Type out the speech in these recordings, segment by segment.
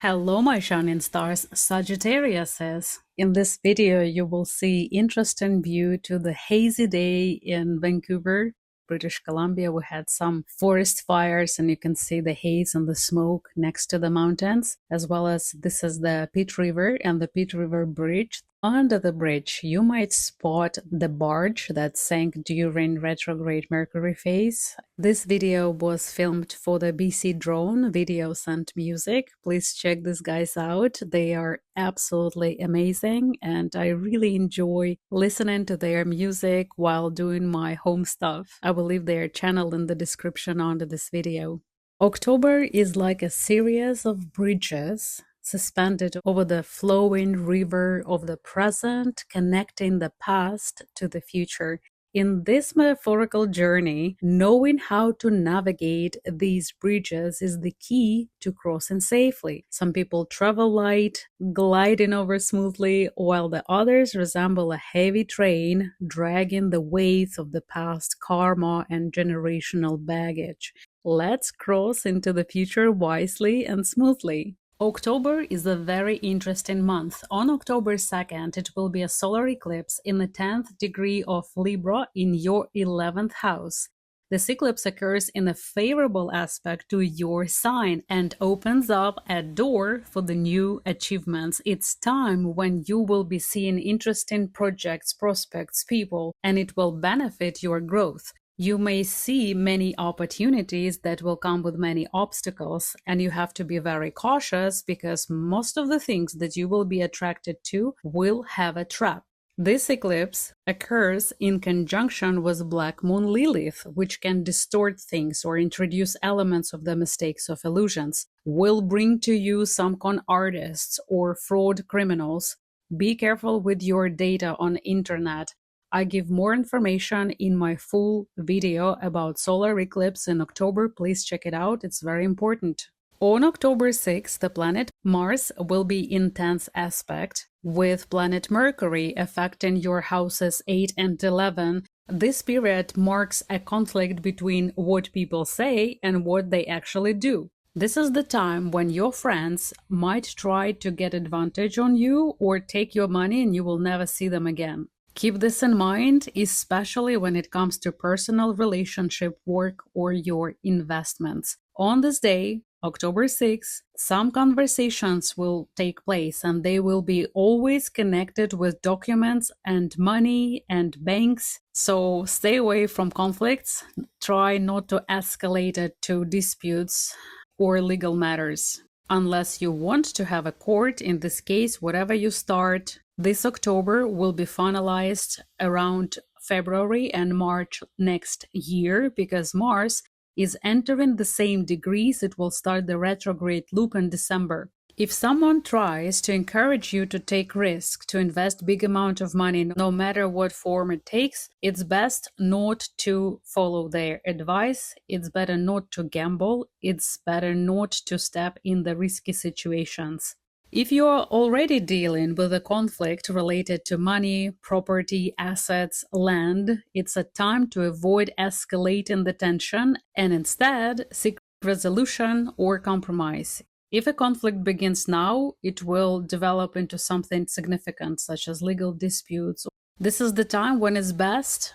Hello, my shining stars, Sagittariuses. In this video, you will see interesting view to the hazy day in Vancouver, British Columbia. We had some forest fires and you can see the haze and the smoke next to the mountains, as well as this is the Pitt River and the Pitt River Bridge. Under the bridge, you might spot the barge that sank during retrograde Mercury phase. This video was filmed for the BC Drone Videos and Music. Please check these guys out. They are absolutely amazing and I really enjoy listening to their music while doing my home stuff. I will leave their channel in the description under this video. October is like a series of bridges suspended over the flowing river of the present, connecting the past to the future. In this metaphorical journey, knowing how to navigate these bridges is the key to crossing safely. Some people travel light, gliding over smoothly, while the others resemble a heavy train, dragging the weight of the past karma and generational baggage. Let's cross into the future wisely and smoothly. October is a very interesting month. On October 2nd, it will be a solar eclipse in the 10th degree of Libra in your 11th house. This eclipse occurs in a favorable aspect to your sign and opens up a door for the new achievements. It's time when you will be seeing interesting projects, prospects, people, and it will benefit your growth. You may see many opportunities that will come with many obstacles, and you have to be very cautious because most of the things that you will be attracted to will have a trap. This eclipse occurs in conjunction with Black Moon Lilith, which can distort things or introduce elements of the mistakes of illusions, will bring to you some con artists or fraud criminals. Be careful with your data on internet. I give more information in my full video about solar eclipse in October. Please check it out. It's very important. On October 6th, the planet Mars will be in tense aspect with planet Mercury affecting your houses 8 and 11. This period marks a conflict between what people say and what they actually do. This is the time when your friends might try to get advantage on you or take your money and you will never see them again. Keep this in mind, especially when it comes to personal relationship, work, or your investments. On this day, October 6th, some conversations will take place and they will be always connected with documents and money and banks. So stay away from conflicts. Try not to escalate it to disputes or legal matters. Unless you want to have a court, in this case, whatever you start this October will be finalized around February and March next year because Mars is entering the same degrees. It will start the retrograde loop in December. If someone tries to encourage you to take risk, to invest big amount of money, no matter what form it takes, it's best not to follow their advice. It's better not to gamble. It's better not to step in the risky situations. If you are already dealing with a conflict related to money, property, assets, land, it's a time to avoid escalating the tension and instead seek resolution or compromise. If a conflict begins now, it will develop into something significant, such as legal disputes. This is the time when it's best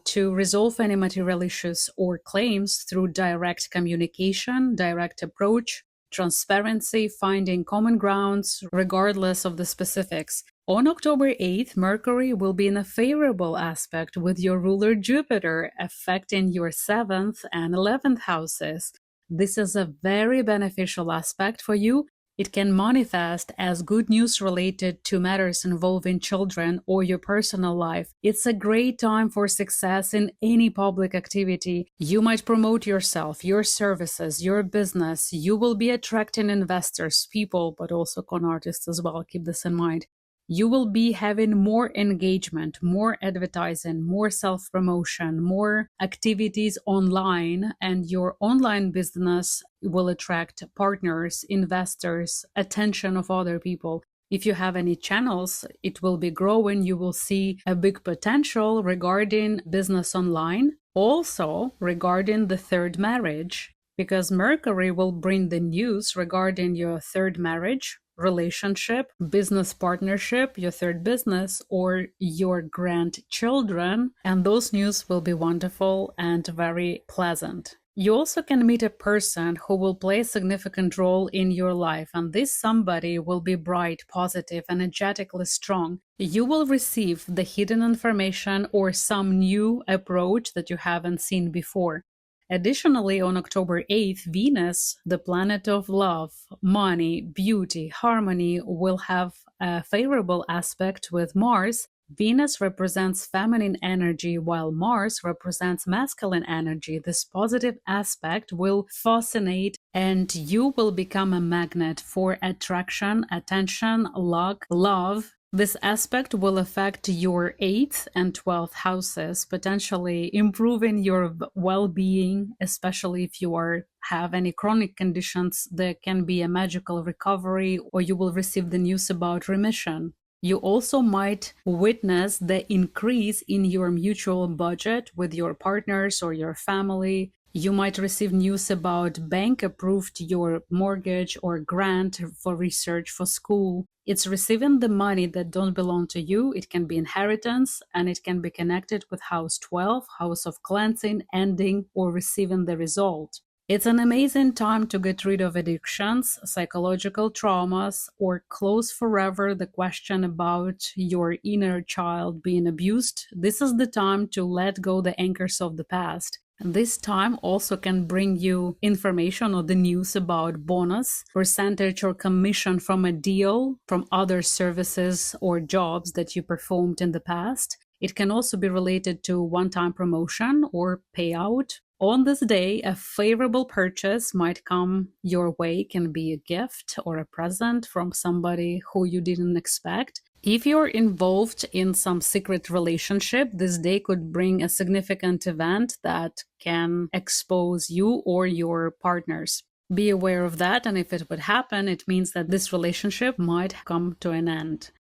to resolve any material issues or claims through direct communication, direct approach, transparency, finding common grounds, regardless of the specifics. On October 8th, Mercury will be in a favorable aspect with your ruler Jupiter, affecting your 7th and 11th houses. This is a very beneficial aspect for you. It can manifest as good news related to matters involving children or your personal life. It's a great time for success in any public activity. You might promote yourself, your services, your business. You will be attracting investors, people, but also con artists as well. Keep this in mind. You will be having more engagement, more advertising, more self-promotion, more activities online, and your online business will attract partners, investors, attention of other people. If you have any channels, it will be growing. You will see a big potential regarding business online. Also, regarding the third marriage, because Mercury will bring the news regarding your third marriage, relationship, business partnership, your third business, or your grandchildren. And those news will be wonderful and very pleasant. You also can meet a person who will play a significant role in your life, and this somebody will be bright, positive, energetically strong. You will receive the hidden information or some new approach that you haven't seen before. Additionally, on October 8th, Venus, the planet of love, money, beauty, harmony, will have a favorable aspect with Mars. Venus represents feminine energy, while Mars represents masculine energy. This positive aspect will fascinate, and you will become a magnet for attraction, attention, luck, love. This aspect will affect your 8th and 12th houses, potentially improving your well-being, especially if you have any chronic conditions. There can be a magical recovery, or you will receive the news about remission. You also might witness the increase in your mutual budget with your partners or your family. You might receive news about bank approved your mortgage or grant for research for school. It's receiving the money that don't belong to you. It can be inheritance, and it can be connected with house 12, house of cleansing, ending, or receiving the result. It's an amazing time to get rid of addictions, psychological traumas, or close forever the question about your inner child being abused. This is the time to let go the anchors of the past. This time also can bring you information or the news about bonus, percentage, or commission from a deal, from other services or jobs that you performed in the past. It can also be related to one-time promotion or payout. On this day, a favorable purchase might come your way, can be a gift or a present from somebody who you didn't expect. If you're involved in some secret relationship, this day could bring a significant event that can expose you or your partners. Be aware of that, and if it would happen, it means that this relationship might come to an end.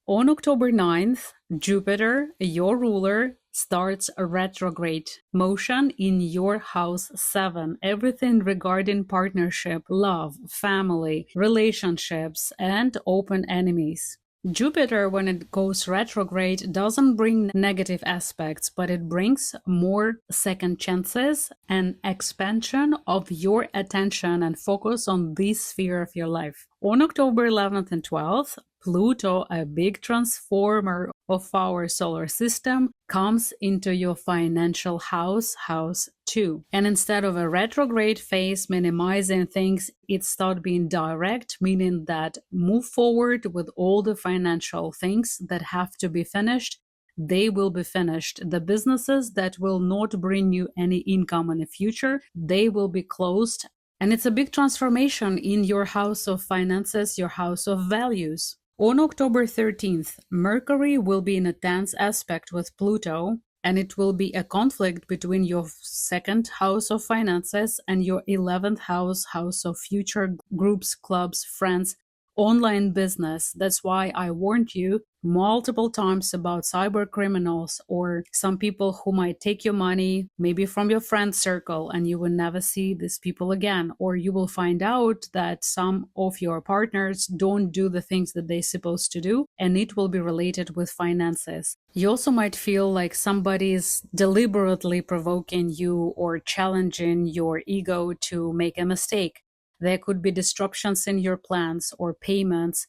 On October 9th, Jupiter, your ruler, starts a retrograde motion in your house 7. Everything regarding partnership, love, family, relationships, and open enemies. Jupiter, when it goes retrograde, doesn't bring negative aspects, but it brings more second chances and expansion of your attention and focus on this sphere of your life. On October 11th and 12th, Pluto, a big transformer of our solar system, comes into your financial house, house 2. And instead of a retrograde phase minimizing things, it starts being direct, meaning that move forward with all the financial things that have to be finished. They will be finished. The businesses that will not bring you any income in the future, they will be closed. And it's a big transformation in your house of finances, your house of values. On October 13th, Mercury will be in a tense aspect with Pluto, and it will be a conflict between your second house of finances and your 11th house, house of future, groups, clubs, friends, online business. That's why I warned you multiple times about cyber criminals or some people who might take your money, maybe from your friend circle, and you will never see these people again. Or you will find out that some of your partners don't do the things that they're supposed to do, and it will be related with finances. You also might feel like somebody is deliberately provoking you or challenging your ego to make a mistake. There could be disruptions in your plans or payments.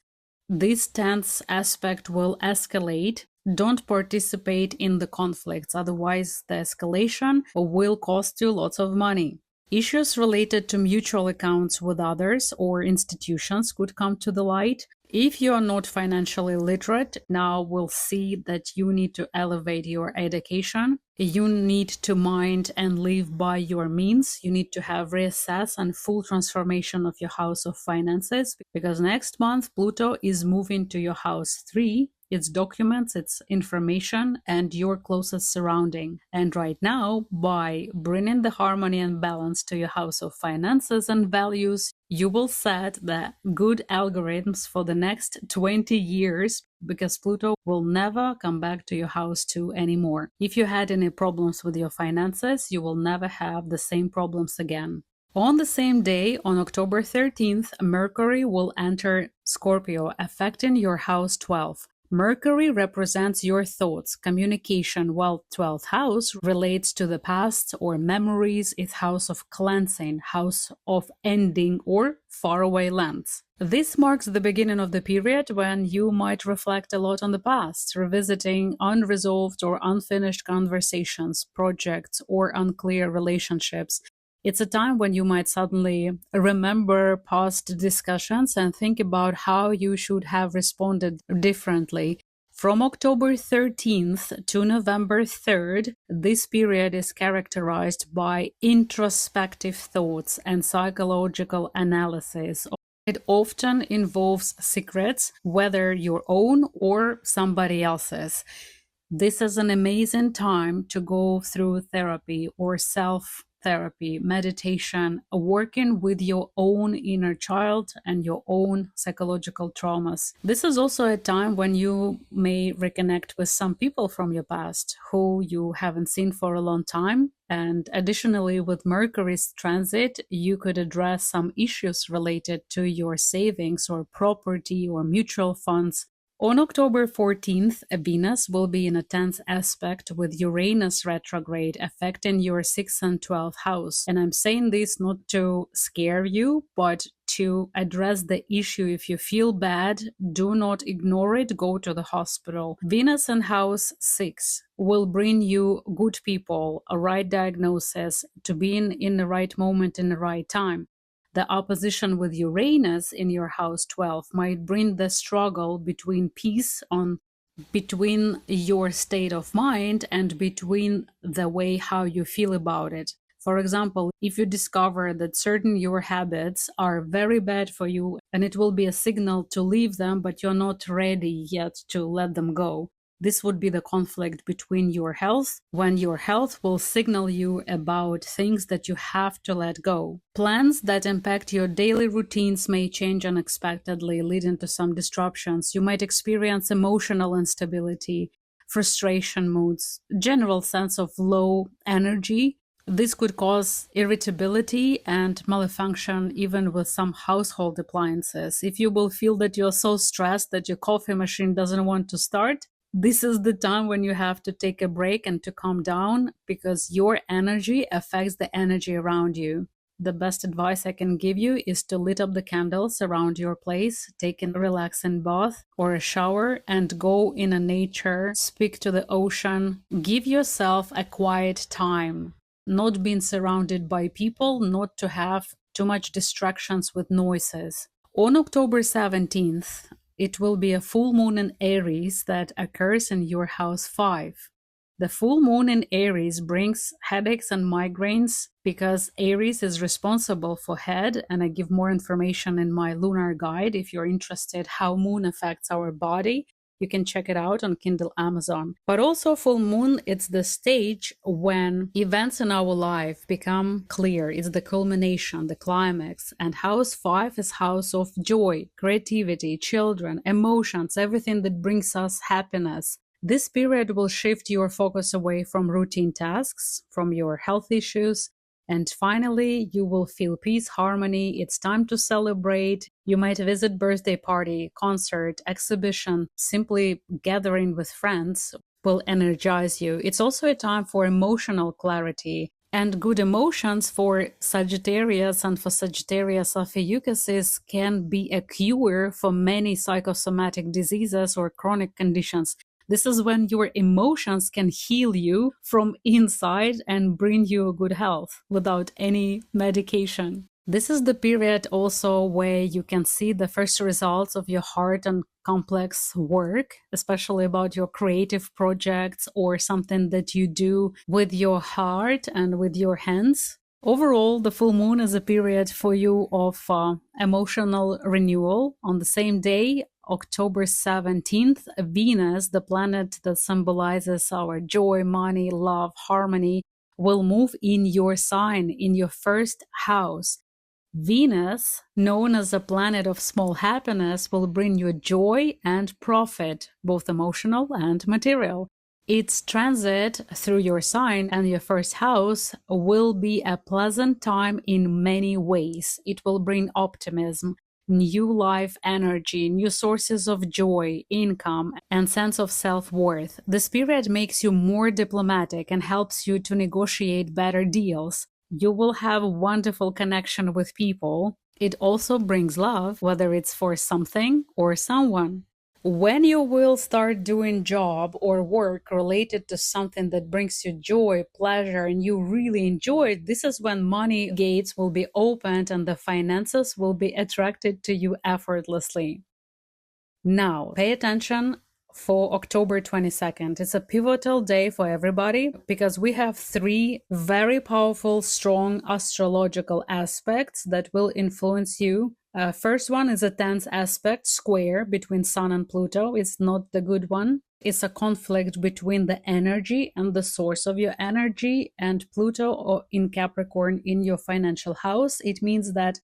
This tense aspect will escalate. Don't participate in the conflicts, otherwise the escalation will cost you lots of money. Issues related to mutual accounts with others or institutions could come to the light. If you are not financially literate, now we'll see that you need to elevate your education. You need to mind and live by your means. You need to have reassess and full transformation of your house of finances, because next month Pluto is moving to your house 3. Its documents, its information, and your closest surrounding. And right now, by bringing the harmony and balance to your house of finances and values, you will set the good algorithms for the next 20 years, because Pluto will never come back to your house 2 anymore. If you had any problems with your finances, you will never have the same problems again. On the same day, on October 13th, Mercury will enter Scorpio, affecting your house 12. Mercury represents your thoughts, communication, while 12th house relates to the past or memories. It's house of cleansing, house of ending, or faraway lands. This marks the beginning of the period when you might reflect a lot on the past, revisiting unresolved or unfinished conversations, projects, or unclear relationships. It's a time when you might suddenly remember past discussions and think about how you should have responded differently. From October 13th to November 3rd, this period is characterized by introspective thoughts and psychological analysis. It often involves secrets, whether your own or somebody else's. This is an amazing time to go through therapy or self-therapy, meditation, working with your own inner child and your own psychological traumas. This is also a time when you may reconnect with some people from your past who you haven't seen for a long time. And additionally, with Mercury's transit, you could address some issues related to your savings or property or mutual funds. On October 14th, Venus will be in a tense aspect with Uranus retrograde affecting your 6th and 12th house. And I'm saying this not to scare you, but to address the issue. If you feel bad, do not ignore it, go to the hospital. Venus in house 6 will bring you good people, a right diagnosis, to be in the right moment in the right time. The opposition with Uranus in your house 12 might bring the struggle between between your state of mind and between the way how you feel about it. For example, if you discover that certain your habits are very bad for you and it will be a signal to leave them, but you're not ready yet to let them go. This would be the conflict between your health, when your health will signal you about things that you have to let go. Plans that impact your daily routines may change unexpectedly, leading to some disruptions. You might experience emotional instability, frustration moods, general sense of low energy. This could cause irritability and malfunction even with some household appliances. If you will feel that you're so stressed that your coffee machine doesn't want to start, this is the time when you have to take a break and to calm down, because your energy affects the energy around you. The best advice I can give you is to lit up the candles around your place, take a relaxing bath or a shower, and go in a nature, speak to the ocean, give yourself a quiet time. Not being surrounded by people, not to have too much distractions with noises. On October 17th, it will be a full moon in Aries that occurs in your house 5. The full moon in Aries brings headaches and migraines because Aries is responsible for head, and I give more information in my lunar guide. If you're interested how moon affects our body, you can check it out on Kindle Amazon. But also full moon, it's the stage when events in our life become clear. It's the culmination, the climax. And house 5 is house of joy, creativity, children, emotions, everything that brings us happiness. This period will shift your focus away from routine tasks, from your health issues, and finally, you will feel peace, harmony. It's time to celebrate. You might visit birthday party, concert, exhibition. Simply gathering with friends will energize you. It's also a time for emotional clarity. And good emotions for Sagittarius and for Sagittarius Ophiuchuses can be a cure for many psychosomatic diseases or chronic conditions. This is when your emotions can heal you from inside and bring you good health without any medication. This is the period also where you can see the first results of your hard and complex work, especially about your creative projects or something that you do with your heart and with your hands. Overall, the full moon is a period for you of emotional renewal. On the same day, October 17th, Venus, the planet that symbolizes our joy, money, love, harmony, will move in your sign, in your first house. Venus, known as a planet of small happiness, will bring you joy and profit, both emotional and material. Its transit through your sign and your first house will be a pleasant time in many ways. It will bring optimism, new life energy, new sources of joy, income, and sense of self-worth. The spirit makes you more diplomatic and helps you to negotiate better deals. You will have a wonderful connection with people. It also brings love, whether it's for something or someone. When you will start doing job or work related to something that brings you joy, pleasure, and you really enjoy it, this is when money gates will be opened and the finances will be attracted to you effortlessly. Now, pay attention for October 22nd. It's a pivotal day for everybody because we have 3 very powerful, strong astrological aspects that will influence you. First one is a tense aspect square between Sun and Pluto. It's not the good one. It's a conflict between the energy and the source of your energy and Pluto in Capricorn in your financial house. It means that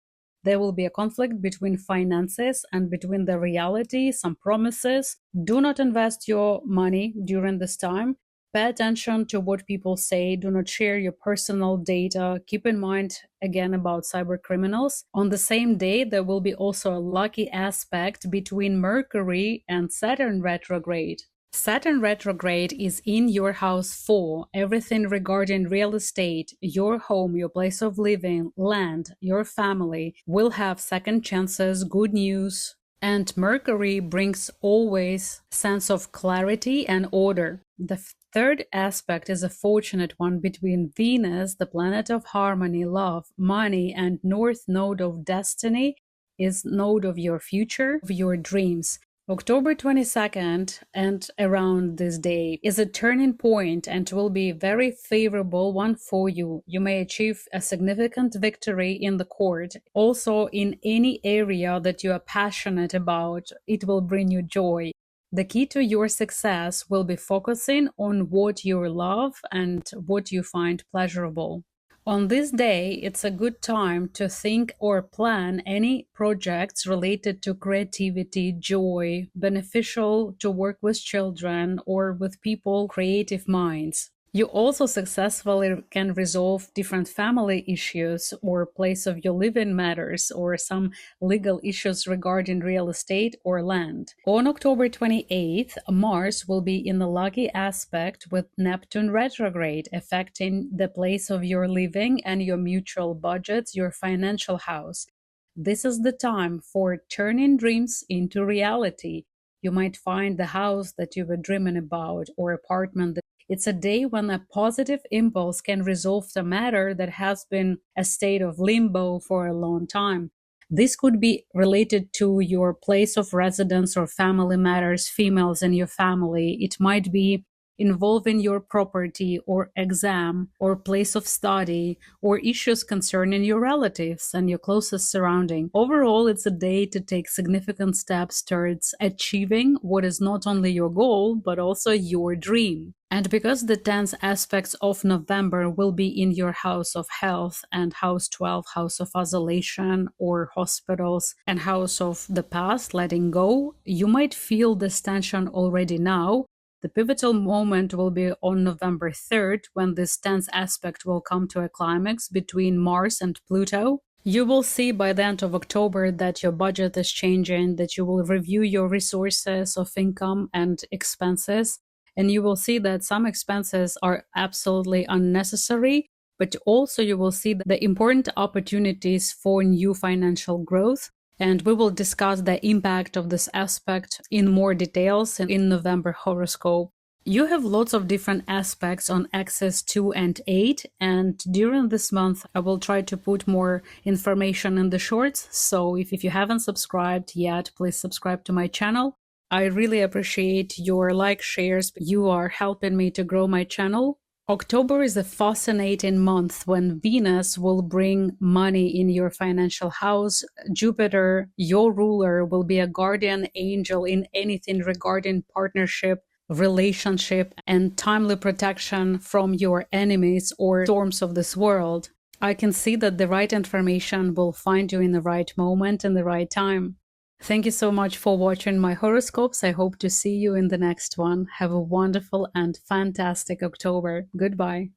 there will be a conflict between finances and between the reality, some promises. Do not invest your money during this time. Pay attention to what people say. Do not share your personal data. Keep in mind, again, about cyber criminals. On the same day, there will be also a lucky aspect between Mercury and Saturn retrograde. Saturn retrograde is in your house 4. Everything regarding real estate, your home, your place of living, land, your family will have second chances, good news. And Mercury brings always sense of clarity and order. The third aspect is a fortunate one between Venus, the planet of harmony, love, money, and North Node of destiny is node of your future, of your dreams. October 22nd and around this day is a turning point and will be a very favorable one for you. You may achieve a significant victory in the court. Also, in any area that you are passionate about, it will bring you joy. The key to your success will be focusing on what you love and what you find pleasurable. On this day, it's a good time to think or plan any projects related to creativity, joy, beneficial to work with children or with people, creative minds. You also successfully can resolve different family issues or place of your living matters or some legal issues regarding real estate or land. On October 28th, Mars will be in the lucky aspect with Neptune retrograde, affecting the place of your living and your mutual budgets, your financial house. This is the time for turning dreams into reality. You might find the house that you were dreaming about or apartment. It's a day when a positive impulse can resolve the matter that has been a state of limbo for a long time. This could be related to your place of residence or family matters, females in your family. It might be involving your property or exam or place of study or issues concerning your relatives and your closest surrounding. Overall, it's a day to take significant steps towards achieving what is not only your goal, but also your dream. And because the 10 aspects of November will be in your house of health and house 12, house of isolation or hospitals, and house of the past, letting go, you might feel this tension already now. The pivotal moment will be on November 3rd when this 10th aspect will come to a climax between Mars and Pluto. You will see by the end of October that your budget is changing, that you will review your resources of income and expenses, and you will see that some expenses are absolutely unnecessary, but also you will see the important opportunities for new financial growth. And we will discuss the impact of this aspect in more details in November horoscope. You have lots of different aspects on axis 2 and 8, and during this month I will try to put more information in the shorts, so if you haven't subscribed yet, please subscribe to my channel. I really appreciate your shares. You are helping me to grow my channel. October is a fascinating month when Venus will bring money in your financial house. Jupiter, your ruler, will be a guardian angel in anything regarding partnership, relationship, and timely protection from your enemies or storms of this world. I can see that the right information will find you in the right moment and the right time. Thank you so much for watching my horoscopes. I hope to see you in the next one. Have a wonderful and fantastic October. Goodbye.